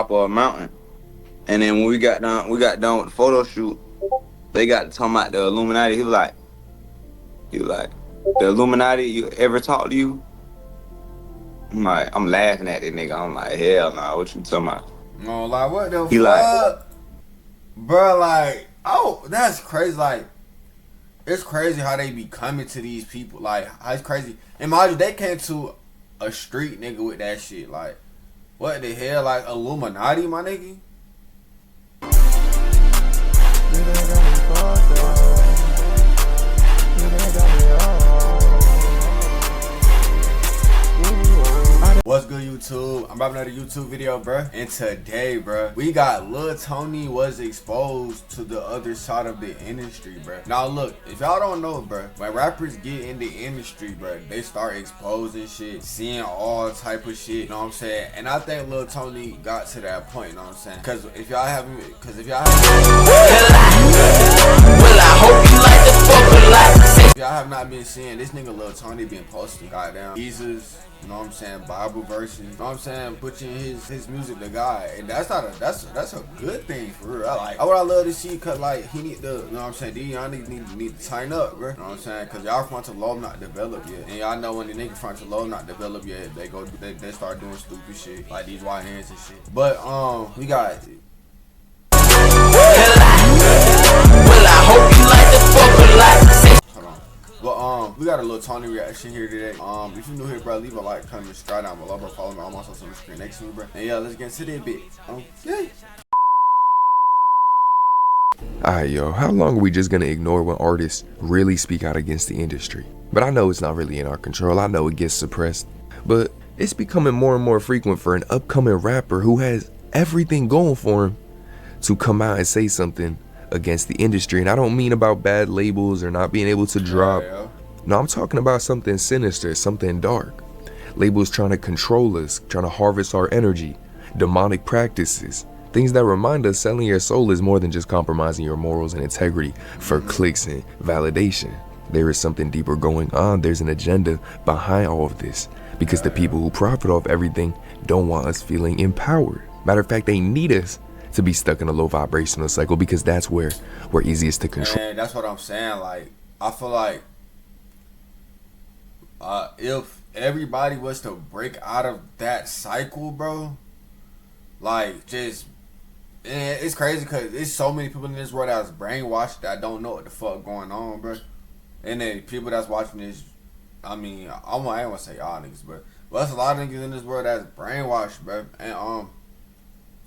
top of a mountain. And then when we got done with the photo shoot. They got to talking about the Illuminati. He was like, the Illuminati. You ever talk to you? I'm laughing at that nigga. I'm like, hell nah. What you talking about? No, like what the He like, fuck, bro? Like, oh, that's crazy. Like, it's crazy how they be coming to these people. Like, how it's crazy. And mind you, they came to a street nigga with that shit. Like, what the hell? Like Illuminati, my nigga. What's good, YouTube? I'm about another YouTube video, bruh. And today, bruh, we got Lil Tony was exposed to the other side of the industry, bruh. Now, look, if y'all don't know, bruh, when rappers get in the industry, bruh, they start exposing shit, seeing all type of shit, you know what I'm saying? And I think Lil Tony got to that point, you know what I'm saying? Because if y'all haven't, if y'all have not been seeing, this nigga Lil Tony been posting goddamn Jesus, you know what I'm saying, Bible verses, you know what I'm saying, putting his music to God, and that's a good thing for real. What I love to see, cause like he need to, you know what I'm saying, these y'all niggas need to tighten up, bro. You know what I'm saying, cause y'all frontal lobe not developed yet, and y'all know when the nigga frontal lobe not developed yet, they start doing stupid shit like these white hands and shit. But we got. But we got a little Tony reaction here today. If you new here, bro, leave a like, comment, subscribe down below, bro. Follow me on my social screen next to me, bro. And yeah, let's get into this bit. Okay. Alright, yo, how long are we just gonna ignore when artists really speak out against the industry? But I know it's not really in our control. I know it gets suppressed, but it's becoming more and more frequent for an upcoming rapper who has everything going for him to come out and say something against the industry. And I don't mean about bad labels or not being able to drop. No, I'm talking about something sinister, something dark. Labels trying to control us, trying to harvest our energy, demonic practices, things that remind us selling your soul is more than just compromising your morals and integrity for clicks and validation. There is something deeper going on. There's an agenda behind all of this, because the people who profit off everything don't want us feeling empowered. Matter of fact, they need us to be stuck in a low vibrational cycle, because that's where we're easiest to control. And that's what I'm saying. Like, I feel like if everybody was to break out of that cycle, bro, like, just, and it's crazy because there's so many people in this world that's brainwashed that don't know what the fuck going on, bro. And then people that's watching this, I mean, I ain't want to say y'all niggas, but there's a lot of niggas in this world that's brainwashed, bro. And you know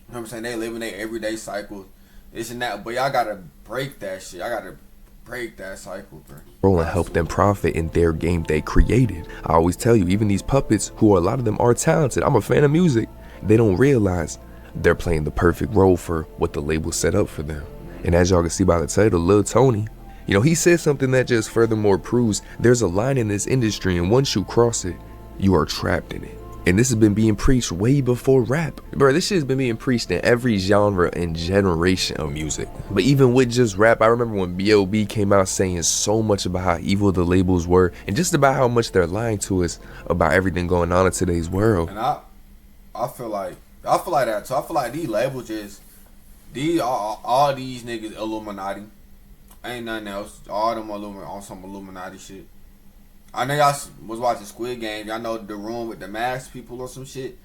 what I'm saying, they live in their everyday cycle, this and that, but y'all gotta break that shit. I gotta break that cycle, bro. And help them profit in their game they created. I always tell you, even these puppets, who a lot of them are talented, I'm a fan of music, they don't realize they're playing the perfect role for what the label set up for them. And as y'all can see by the title, Lil Tony, you know, he said something that just furthermore proves there's a line in this industry, and once you cross it, you are trapped in it. And this has been being preached way before rap. Bro, this shit has been being preached in every genre and generation of music. But even with just rap, I remember when B.O.B. came out saying so much about how evil the labels were, and just about how much they're lying to us about everything going on in today's world. And I feel like that too. I feel like these labels just, all these niggas Illuminati. Ain't nothing else. All them on some Illuminati shit. I know y'all was watching Squid Game. Y'all know the room with the masked people or some shit.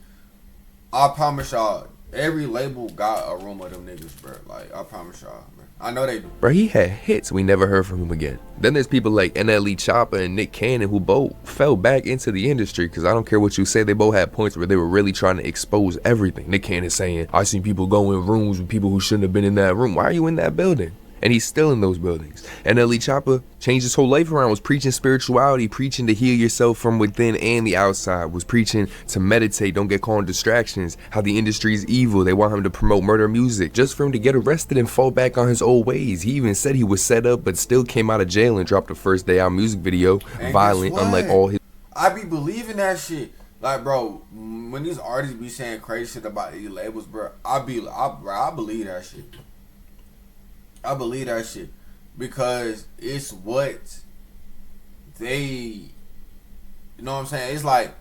I promise y'all, every label got a room of them niggas, bro. Like, I promise y'all, bro. I know they do. Bro, he had hits. We never heard from him again. Then there's people like NLE Choppa and Nick Cannon, who both fell back into the industry, because I don't care what you say, they both had points where they were really trying to expose everything. Nick Cannon saying, I seen people go in rooms with people who shouldn't have been in that room. Why are you in that building? And he's still in those buildings. NLE Choppa changed his whole life around, was preaching spirituality, preaching to heal yourself from within and the outside, was preaching to meditate, don't get caught in distractions, how the industry is evil, they want him to promote murder music, just for him to get arrested and fall back on his old ways. He even said he was set up, but still came out of jail and dropped the first day out music video, and violent, unlike all his. I be believing that shit. Like, bro, when these artists be saying crazy shit about these labels, bro, I believe that shit. I believe that shit because it's what they, you know what I'm saying? It's like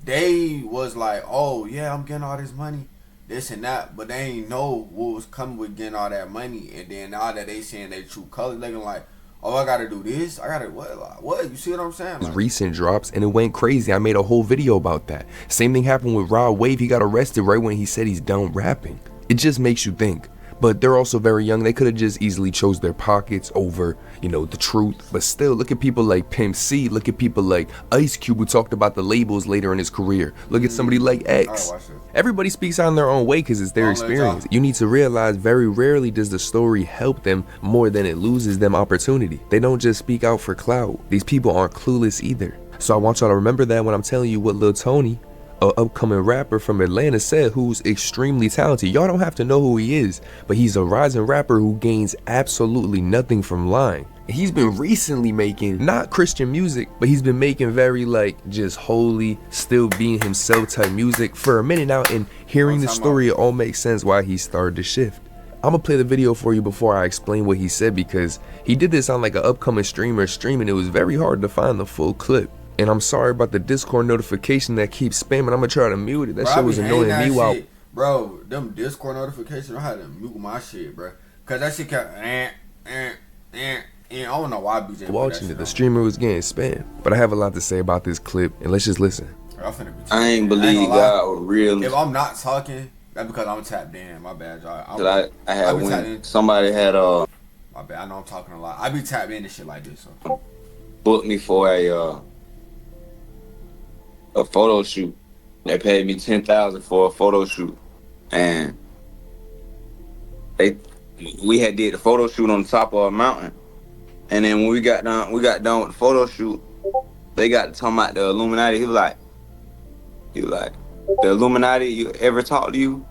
they was like, oh yeah, I'm getting all this money, this and that, but they ain't know what was coming with getting all that money. And then now that they seeing their true colors, they like, oh, I gotta do this. I gotta what? Like, what? You see what I'm saying? Like, recent drops, and it went crazy. I made a whole video about that. Same thing happened with Rod Wave. He got arrested right when he said he's done rapping. It just makes you think. But they're also very young. They could have just easily chose their pockets over, the truth. But still, look at people like Pimp C. Look at people like Ice Cube, who talked about the labels later in his career. Look at somebody like X. Everybody speaks out in their own way because it's their experience. You need to realize very rarely does the story help them more than it loses them opportunity. They don't just speak out for clout. These people aren't clueless either. So I want y'all to remember that when I'm telling you what Lil Tony, a upcoming rapper from Atlanta, said, who's extremely talented. Y'all don't have to know who he is, but he's a rising rapper who gains absolutely nothing from lying. He's been recently making not Christian music, but he's been making very just holy, still being himself type music for a minute now, and hearing the story, it all makes sense why he started to shift. I'm gonna play the video for you before I explain what he said, because he did this on an upcoming streamer streaming. It was very hard to find the full clip. And I'm sorry about the Discord notification that keeps spamming. I'm gonna try to mute it. That shit was annoying me while. Bro, them Discord notifications, I had to mute my shit, bro. Cause that shit kept, I don't know why BJ watching it. The streamer was getting spammed. But I have a lot to say about this clip, and let's just listen. I ain't believe God was real. If I'm not talking, that's because I'm tapped in. My bad, y'all. I had when somebody had my bad. I know I'm talking a lot. I be tapped into shit like this. So. Booked me for a photo shoot. They paid me $10,000 for a photo shoot, and we had did the photo shoot on the top of a mountain. And then when we got done with the photo shoot, they got to talking about the Illuminati. He was like, the Illuminati, you ever talk to you?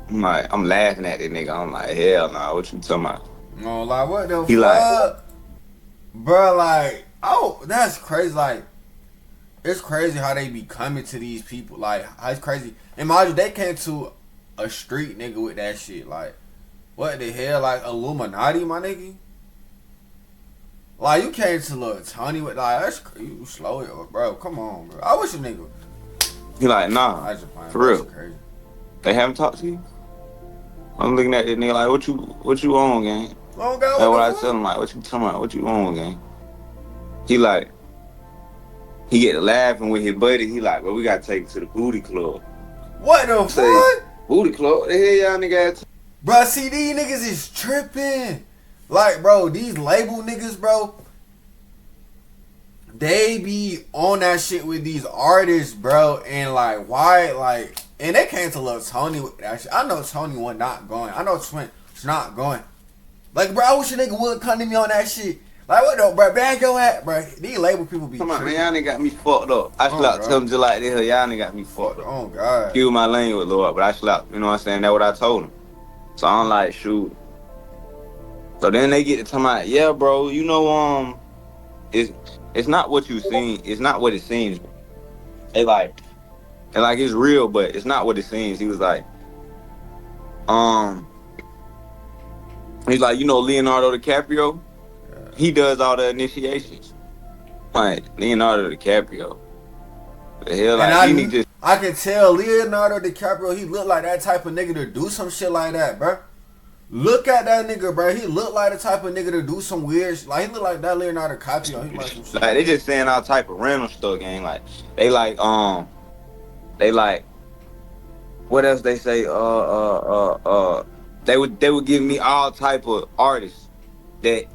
I'm laughing at that nigga. I'm like, hell nah, what you talking about? No, like, what the he fuck? Bro, oh, that's crazy. It's crazy how they be coming to these people. It's crazy. And mind you, they came to a street nigga with that shit. What the hell? Illuminati, my nigga? You came to Lil Tony with, that's you slow it, bro. Come on, bro. I wish a nigga. He nah, for real. Crazy. They haven't talked to you? I'm looking at this nigga what you on, gang? Oh, God, that's what I tell him, what you talking about? What you on, gang? He get to laughing with his buddy. He well, we gotta take it to the booty club. What the fuck? Booty club? The hell y'all niggas? Bro, see, these niggas is tripping. Bro, these label niggas, bro, they be on that shit with these artists, bro. And why, and they came to Lil Tony with that shit. I know Tony was not going. I know Twin was not going. Bro, I wish a nigga would come to me on that shit. What though, bro? Bang your hat, bro. These label people be. Come on, man. Y'all nigga got me fucked up. I slapped him just like this. Y'all nigga got me fucked up. Oh, God. Excuse my language, Lord, but I slapped. You know what I'm saying? That's what I told him. So I'm shoot. So then they get to talking about, yeah, bro, it's not what you seen. It's not what it seems. They it's real, but it's not what it seems. He was he's Leonardo DiCaprio? He does all the initiations. Leonardo DiCaprio. The hell, I can tell Leonardo DiCaprio, he look like that type of nigga to do some shit like that, bro. Look at that nigga, bro. He look like the type of nigga to do some weird shit. He look like that Leonardo DiCaprio. He some shit. They just saying all type of random stuff, gang. They what else they say? They would give me all type of artists that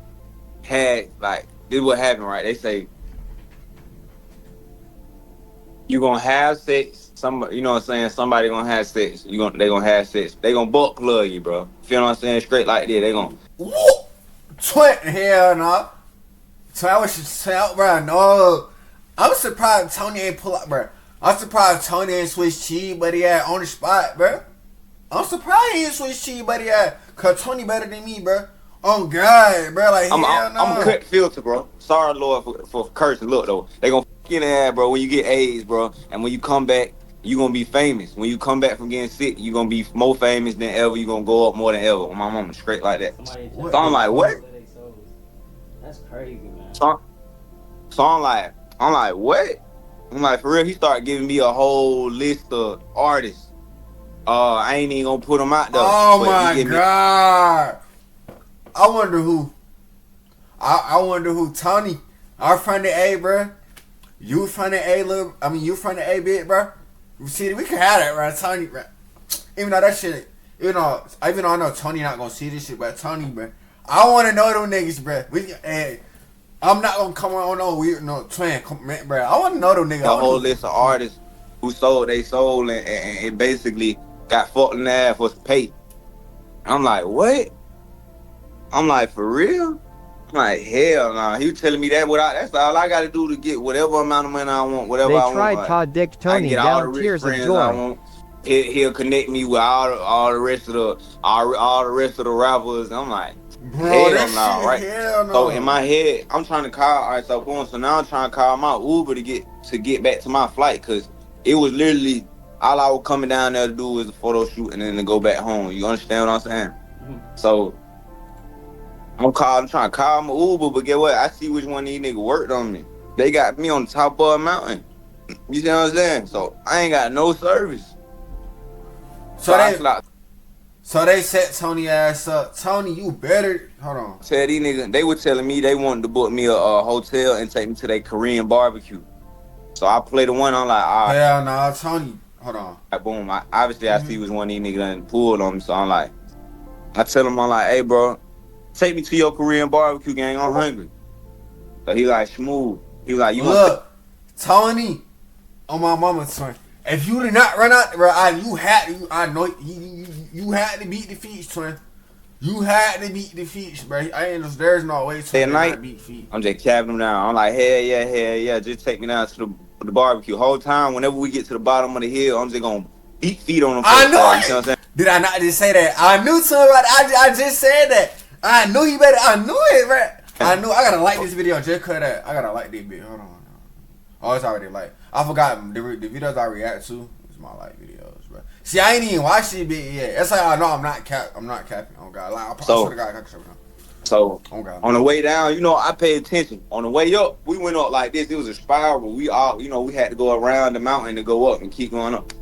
had this what happened, right? They say you gonna have sex. Somebody, you know what I'm saying? Somebody gonna have sex. They gonna have sex. They gonna butt plug you, bro. Feel what I'm saying? Straight like that. They gonna. Twin, hell no. So I was just out, bro. No, I'm surprised Tony ain't pull up, bro. I'm surprised Tony ain't switch cheese, but he had on the spot, bro. I'm surprised he ain't switch cheese, but he had. Cause Tony better than me, bro. Oh God, bro. I'm a cut filter, bro. Sorry, Lord, for cursing. Look though, they gonna fuck you in the ass, bro. When you get AIDS, bro, and when you come back, you gonna be famous. When you come back from getting sick, you gonna be more famous than ever. You gonna go up more than ever. My mama straight like that. So I'm what? That's crazy, man. So I'm what? I'm for real. He started giving me a whole list of artists I ain't even gonna put him out there. Oh but my you get me? god! I wonder who. I wonder who. Tony, our friend the A, bro. You friend the A, little. I mean, you friend the A bit, bro. You see, we can have that, bro. Tony, bro. Even though that shit, even though I know Tony not gonna see this shit, but Tony, bro. I want to know them niggas, bro. I'm not gonna come on no weird no twin, bro. I want to know them niggas. The whole list of artists who sold they soul and basically got fucked in the ass for pay. I'm like, what? I'm like, for real? I'm like, hell nah. He was telling me that that's all I gotta do to get whatever amount of money I want, whatever They I want. tried Like, Todd Dick I Tony get all the down rich tears of friends I joy. want. He'll connect me with all the rest of the all the rest of the rappers. I'm like, bro, hell that nah, shit, right? hell no. So in my head, I'm trying to call. All right, so boom. So now I'm trying to call my Uber to get back to my flight because it was literally all I was coming down there to do was a photo shoot and then to go back home. You understand what I'm saying? So I'm trying to call my Uber, but get what? I see which one of these niggas worked on me. They got me on the top of a mountain. You see what I'm saying? So I ain't got no service. So they set Tony ass up. Tony, you better hold on. Tell these niggas, they were telling me they wanted to book me a hotel and take me to their Korean barbecue. So I played the one. I'm like, all right. Hell nah, Tony. Hold on. Boom. I see was one of these niggas that pulled on me. So I'm like, I tell him, I'm like, hey, bro, take me to your Korean barbecue, gang. I'm hungry. So he like, smooth. He like, you look, Tony, on my mama's son. If you did not run out, bro, I know you had to beat the Feets, twin. You had to beat the Feets, bro. There's no way to not beat Feet. I'm just capping him down. I'm like, hell yeah. Just take me down to the barbecue. Whole time, whenever we get to the bottom of the hill, I'm just gonna beat Feet on them. I know it. You know what I'm saying? Did I not just say that? I knew something about it. I just said that. I knew you better. I knew it, bro. I gotta like this video just cause that. I gotta like this video. Hold on. Oh, it's already like. I forgot the videos I react to. It's my like videos, bro. See, I ain't even watched this bit yet. That's how I know I'm not capping. Oh God, like, I swear to God, I can show you now. So Oh God. On the way down, you know, I paid attention. On the way up, we went up like this. It was a spiral. We all, you know, we had to go around the mountain to go up and keep going up.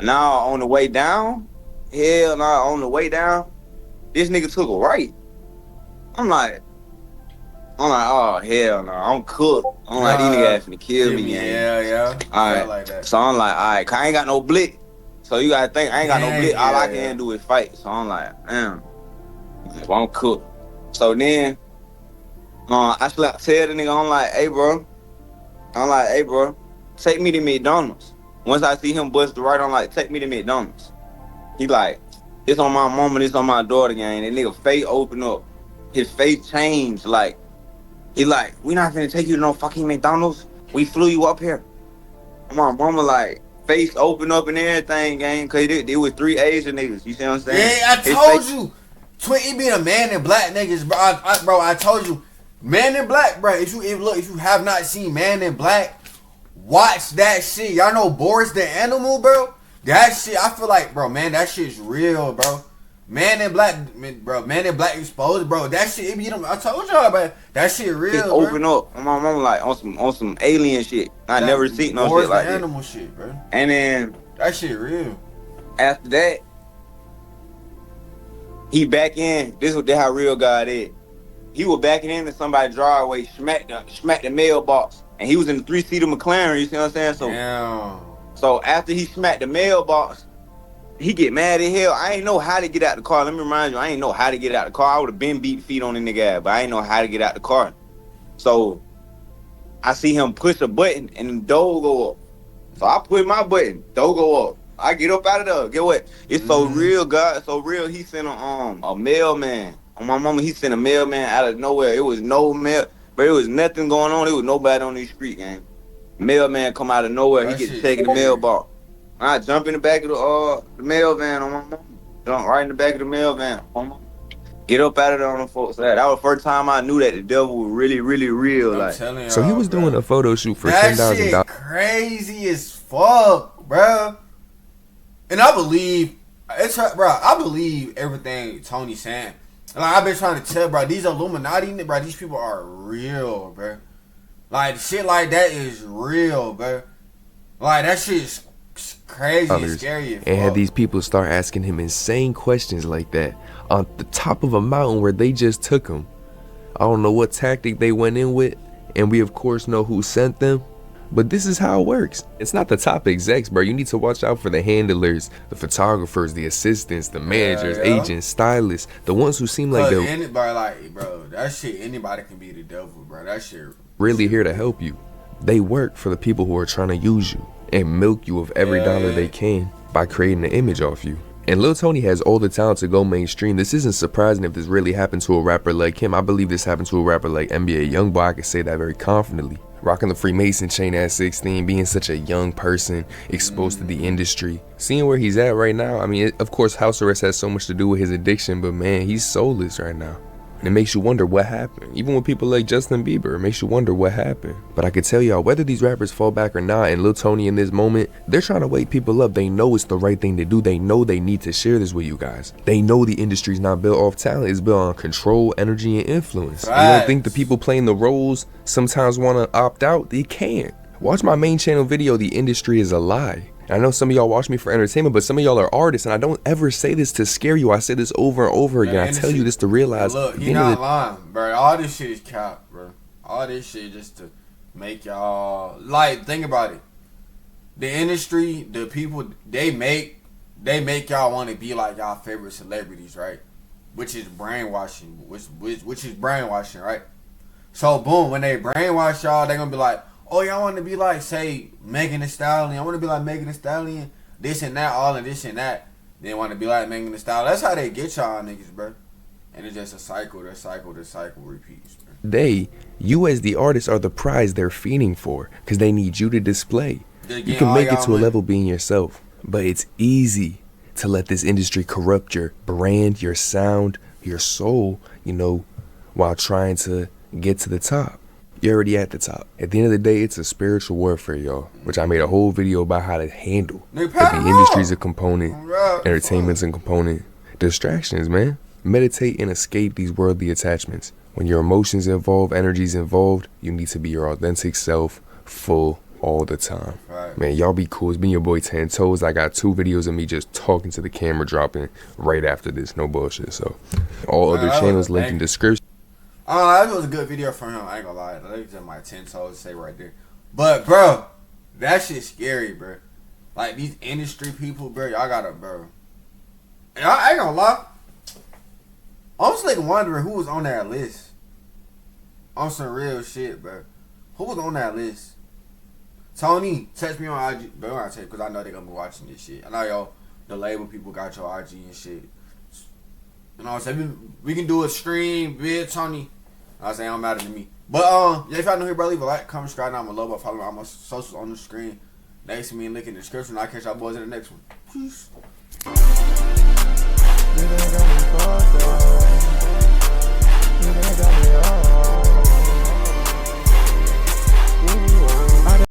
Now on the way down, on the way down, this nigga took a right. I'm like, oh hell no, I'm cooked. I'm like, these niggas finna kill me, gang. Yeah. All right. Like that. So I'm like, all right, 'cause I ain't got no blick. So you gotta think, I ain't got no blick. All I can do is fight. So I'm like, damn, well, I'm cooked. So then, I tell the nigga, I'm like, hey, bro, take me to McDonald's. Once I see him bust the right, I'm like, take me to McDonald's. He like, it's on my mama, this on my daughter, gang. That nigga face open up. His face changed, like, he like, we not finna take you to no fucking McDonald's. We flew you up here. My mama like, face open up and everything, gang, cause it was 3 Asian niggas, you see what I'm saying? Yeah, I told you. Twin, he being a man in black niggas, bro. I told you, Man in Black, bro. If you have not seen Man in Black, watch that shit. Y'all know Boris the Animal, bro. That shit, I feel like, bro, man, that shit's real, bro. Man in Black, bro. Man in Black exposed, bro. That shit, it be them. I told y'all, bro. That shit real, bro. Open up, my mama like on some alien shit. I never seen no Boris shit like the that. Animal shit, bro. And then that shit real. After that, he back in. This is how real God is. He was backing into somebody's driveway, smacked the mailbox, and he was in the 3-seater McLaren. You see what I'm saying? So after he smacked the mailbox, he get mad as hell. I ain't know how to get out the car. Let me remind you, I ain't know how to get out the car. I would have been beat Feet on the nigga ass, but I ain't know how to get out the car. So I see him push a button and the door go up. So I push my button, door go up. I get up out of there. Get what? It's so real, God. So real. He sent a mailman. On my mama, he sent a mailman out of nowhere. It was no mail, but it was nothing going on. It was nobody on the street, gang. Mailman come out of nowhere. He get taking the mailbox. I jump in the back of the mail van on my mama. Jump right in the back of the mail van on my mama. Get up out of there on them folks. That was the first time I knew that the devil was really, really real. Like, so he was doing a photo shoot for $10,000. $10,000. Crazy as fuck, bro. And I believe bro. I believe everything Tony's saying. Like, I've been trying to tell, bro, these Illuminati, bro, these people are real, bro. Like, shit like that is real, bro. Like, that shit's crazy and others, scary. and had these people start asking him insane questions like that on the top of a mountain where they just took him. I don't know what tactic they went in with, and we of course know who sent them, but this is how it works. It's not the top execs, bro. You need to watch out for the handlers, the photographers, the assistants, the managers, Yeah. agents, stylists, the ones who seem like they're anybody, like, bro, that shit, anybody can be the devil, bro. That shit really here to help you. They work for the people who are trying to use you and milk you of every dollar they can by creating an image off you. And Lil Tony has all the talent to go mainstream. This isn't surprising if this really happened to a rapper like him. I believe this happened to a rapper like NBA Youngboy. I can say that very confidently. Rocking the Freemason chain at 16, being such a young person, exposed to the industry. Seeing where he's at right now, I mean, of course, house arrest has so much to do with his addiction, but man, he's soulless right now. And it makes you wonder what happened. Even with people like Justin Bieber, it makes you wonder what happened. But I can tell y'all, whether these rappers fall back or not, and Lil Tony in this moment, they're trying to wake people up. They know it's the right thing to do. They know they need to share this with you guys. They know the industry's not built off talent. It's built on control, energy, and influence. Right. You don't think the people playing the roles sometimes want to opt out? They can't. Watch my main channel video, The Industry is a Lie. I know some of y'all watch me for entertainment, but some of y'all are artists, and I don't ever say this to scare you. I say this over and over again. I tell you this to realize. Look, you're not lying, bro. All this shit is cap, bro. All this shit just to make y'all, like, think about it. The industry, the people, they make y'all want to be like y'all favorite celebrities, right? Which is brainwashing. Which is brainwashing, right? So boom, when they brainwash y'all, they gonna be like, oh, y'all want to be like, say, Megan Thee Stallion. I want to be like Megan Thee Stallion. This and that, all of this and that. They want to be like Megan Thee Stallion. That's how they get y'all niggas, bro. And it's just a cycle. The cycle repeats, bro. You as the artist are the prize they're feeding for, because they need you to display. You can make it to a level being yourself, but it's easy to let this industry corrupt your brand, your sound, your soul, while trying to get to the top. You're already at the top. At the end of the day, it's a spiritual warfare, y'all, which I made a whole video about how to handle. That the industry's a component, entertainment's a component, distractions, man. Meditate and escape these worldly attachments. When your emotions involved, energy's involved, you need to be your authentic self, full all the time. Right. Man, y'all be cool. It's been your boy 10 Toes. I got 2 videos of me just talking to the camera, dropping right after this. No bullshit. So all other channels linked in description. That was a good video for him. I ain't gonna lie. That's just my 10 toes say right there. But, bro, that shit's scary, bro. Like, these industry people, bro, y'all gotta, bro. And I ain't gonna lie. I was like wondering who was on that list. On some real shit, bro. Who was on that list? Tony, text me on IG. Bro, I tell you, because I know they're gonna be watching this shit. I know y'all, the label people got your IG and shit. You know what I'm saying? We can do a stream, vid, Tony. I was saying, don't matter to me. But, yeah, if y'all new here, bro, leave a like, comment, subscribe down below, but follow me on my socials on the screen. Next to me and link in the description. I'll catch y'all boys in the next one. Peace.